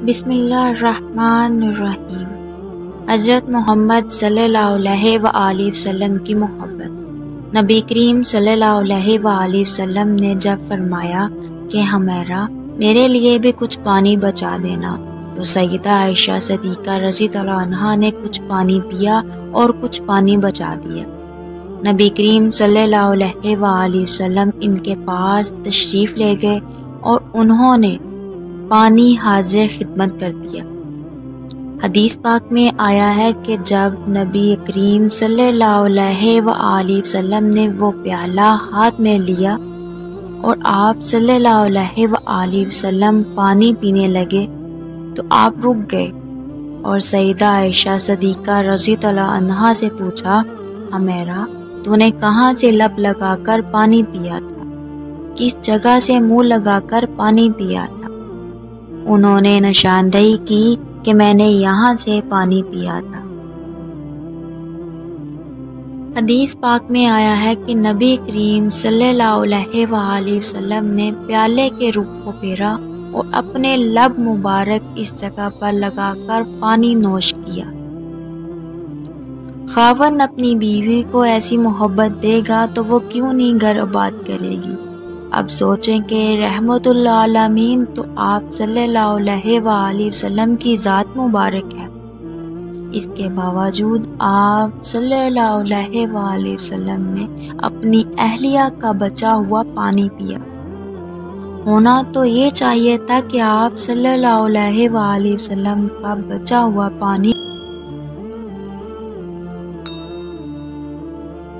بسم اللہ الرحمن الرحیم۔ حضرت محمد صلی اللہ علیہ وآلہ وسلم کی محبت۔ نبی کریم صلی اللہ علیہ وآلہ وسلم نے جب فرمایا کہ ہمیرا میرے لیے بھی کچھ پانی بچا دینا، تو سیدہ عائشہ صدیقہ رضی اللہ عنہا نے کچھ پانی پیا اور کچھ پانی بچا دیا۔ نبی کریم صلی اللہ علیہ وآلہ وسلم ان کے پاس تشریف لے گئے اور انہوں نے پانی حاضر خدمت کر دیا۔ حدیث پاک میں آیا ہے کہ جب نبی کریم صلی اللہ علیہ وآلہ وسلم نے وہ پیالہ ہاتھ میں لیا اور آپ صلی اللہ علیہ وآلہ وسلم پانی پینے لگے تو آپ رک گئے اور سیدہ عائشہ صدیقہ رضی اللہ عنہا سے پوچھا، ہمیرا تو نے کہاں سے لب لگا کر پانی پیا تھا؟ کس جگہ سے منہ لگا کر پانی پیا تھا؟ انہوں نے نشاندہی کی کہ میں نے یہاں سے پانی پیا تھا۔ حدیث پاک میں آیا ہے کہ نبی کریم صلی اللہ علیہ وآلہ وسلم نے پیالے کے رخ کو پھیرا اور اپنے لب مبارک اس جگہ پر لگا کر پانی نوش کیا۔ خاوند اپنی بیوی کو ایسی محبت دے گا تو وہ کیوں نہیں گھر آباد کرے گی؟ اب سوچیں کہ رحمت اللہ عالمین تو آپ صلی اللہ علیہ وآلہ وسلم کی ذات مبارک ہے، اس کے باوجود آپ صلی اللہ علیہ وآلہ وسلم نے اپنی اہلیہ کا بچا ہوا پانی پیا۔ ہونا تو یہ چاہیے تھا کہ آپ صلی اللہ علیہ وآلہ وسلم کا بچا ہوا پانی